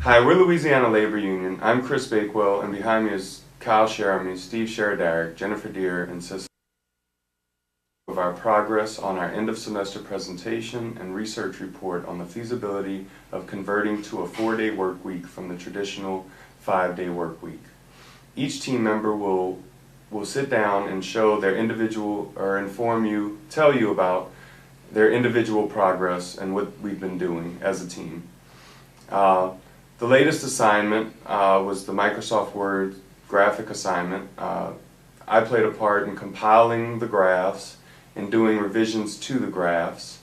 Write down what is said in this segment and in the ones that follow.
Hi, we're Louisiana Labor Union. I'm Chris Bakewell, and behind me is Kyle Sheramy, Steve Sheradarick, Jennifer Deere, and Cicely of our progress on our end-of-semester presentation and research report on the feasibility of converting to a 4-day work week from the traditional 5-day work week. Each team member will sit down and show their individual, or inform you, tell you about their individual progress and what we've been doing as a team. The latest assignment was the Microsoft Word graphic assignment. I played a part in compiling the graphs and doing revisions to the graphs.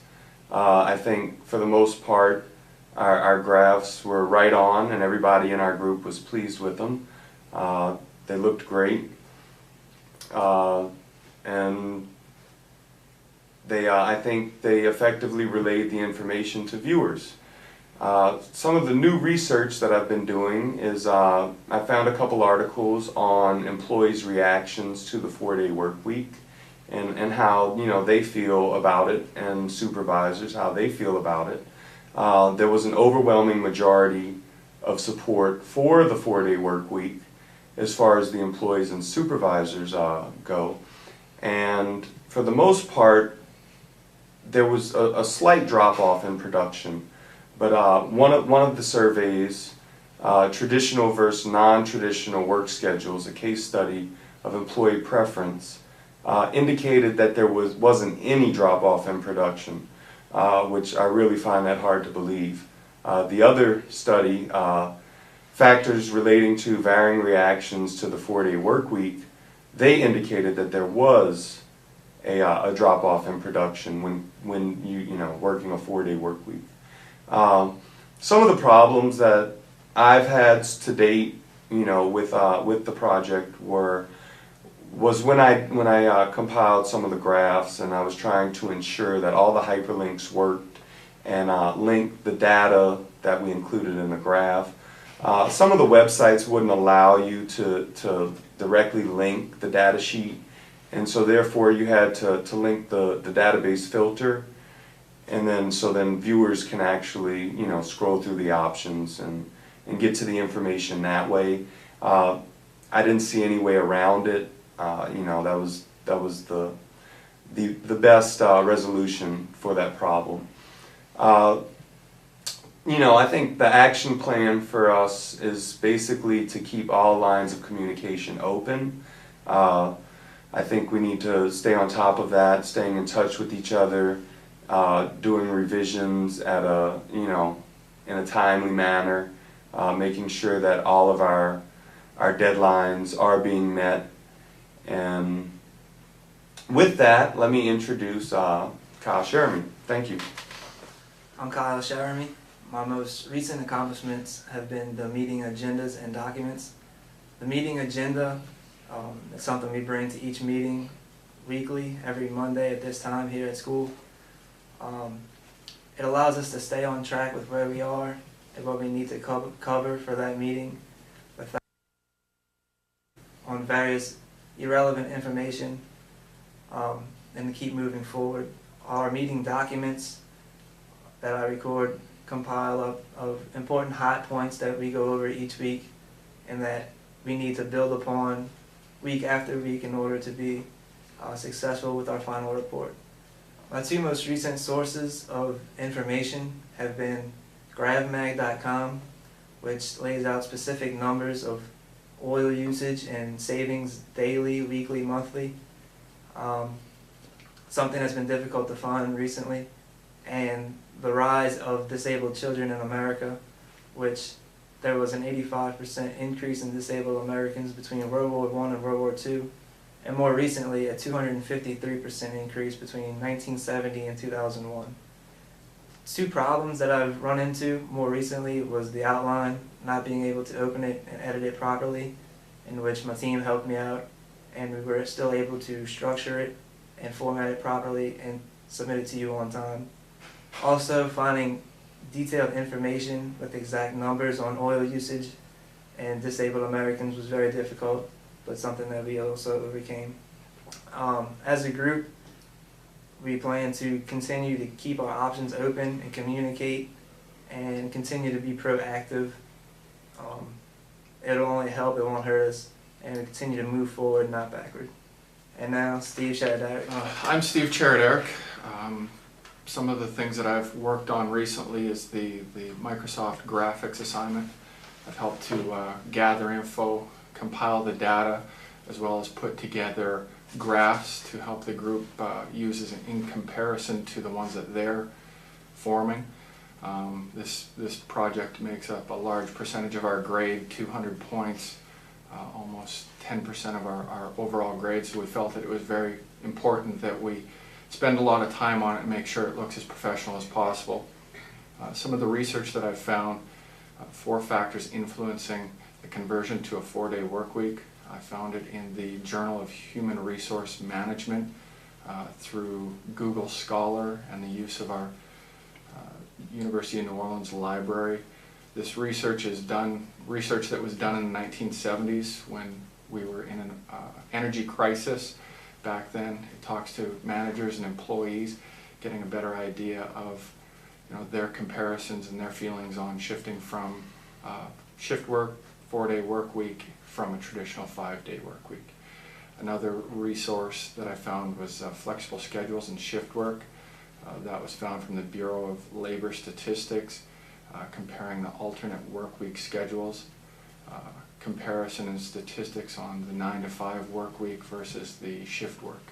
I think for the most part our graphs were right on and everybody in our group was pleased with them. They looked great, and I think they effectively relayed the information to viewers. Some of the new research that I've been doing is I found a couple articles on employees' reactions to the 4-day work week and how they feel about it, and supervisors how they feel about it. There was an overwhelming majority of support for the 4-day work week as far as the employees and supervisors go, and for the most part there was a slight drop-off in production. But one of the surveys, traditional versus non-traditional work schedules, a case study of employee preference, indicated that there wasn't any drop-off in production, which I really find that hard to believe. The other study, factors relating to varying reactions to the 4-day work week, they indicated that there was a drop-off in production when you working a 4-day work week. Some of the problems that I've had to date, with the project was when I compiled some of the graphs and I was trying to ensure that all the hyperlinks worked and linked the data that we included in the graph. Some of the websites wouldn't allow you to directly link the data sheet, and so therefore you had to link the database filter. And then viewers can actually scroll through the options and get to the information that way. I didn't see any way around it. That was the best resolution for that problem. I think the action plan for us is basically to keep all lines of communication open. I think we need to stay on top of that, staying in touch with each other. Doing revisions at in a timely manner, making sure that all of our deadlines are being met. And with that, let me introduce Kyle Sheramy. Thank you. I'm Kyle Sheramy. My most recent accomplishments have been the meeting agendas and documents. The meeting agenda is something we bring to each meeting weekly, every Monday at this time here at school. It allows us to stay on track with where we are and what we need to cover for that meeting on various irrelevant information, and to keep moving forward. Our meeting documents that I record compile up of important hot points that we go over each week and that we need to build upon week after week in order to be successful with our final report. My two most recent sources of information have been gravmag.com, which lays out specific numbers of oil usage and savings daily, weekly, monthly, something that's been difficult to find recently, and the rise of disabled children in America, which there was an 85% increase in disabled Americans between World War I and World War II. And more recently, a 253% increase between 1970 and 2001. Two problems that I've run into more recently was the outline, not being able to open it and edit it properly, in which my team helped me out, and we were still able to structure it and format it properly and submit it to you on time. Also, finding detailed information with exact numbers on oil usage and disabled Americans was very difficult, but something that we also overcame. As a group, we plan to continue to keep our options open and communicate and continue to be proactive It'll only help, it won't hurt us, and we continue to move forward, not backward. And now, Steve Shadarick. I'm Steve Cherad-Eric. Some of the things that I've worked on recently is the Microsoft graphics assignment. I've helped to gather info, compile the data, as well as put together graphs to help the group use as in comparison to the ones that they're forming. This project makes up a large percentage of our grade, 200 points, almost 10% of our overall grade, so we felt that it was very important that we spend a lot of time on it and make sure it looks as professional as possible. Some of the research that I've found, 4 factors influencing the conversion to a 4-day work week. I found it in the Journal of Human Resource Management through Google Scholar and the use of our University of New Orleans library. This research is research that was done in the 1970s when we were in an energy crisis. Back then, it talks to managers and employees, getting a better idea of their comparisons and their feelings on shifting from shift work, 4-day work week, from a traditional 5-day work week. Another resource that I found was flexible schedules and shift work. That was found from the Bureau of Labor Statistics, comparing the alternate work week schedules, comparison and statistics on the 9-to-5 work week versus the shift work.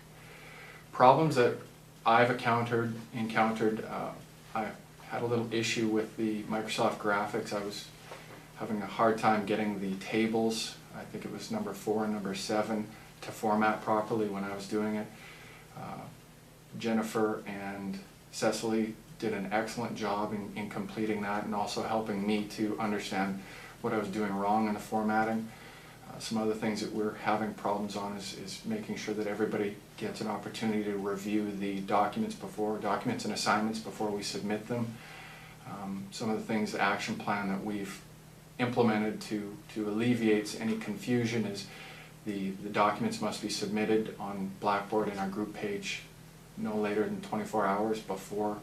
Problems that I've encountered, I had a little issue with the Microsoft graphics. I was having a hard time getting the tables, I think it was number 4 and number 7, to format properly when I was doing it. Jennifer and Cecily did an excellent job in completing that and also helping me to understand what I was doing wrong in the formatting. Some other things that we're having problems on is making sure that everybody gets an opportunity to review the documents and assignments before we submit them. Some of the things, the action plan that we've implemented to alleviate any confusion is the documents must be submitted on Blackboard in our group page no later than 24 hours before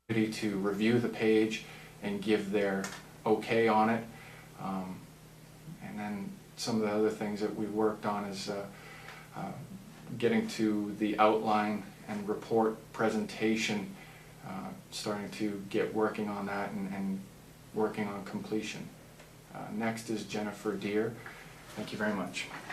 to review the page and give their okay on it. And then some of the other things that we worked on is getting to the outline and report presentation, starting to get working on that and working on completion. Next is Jennifer Deere. Thank you very much.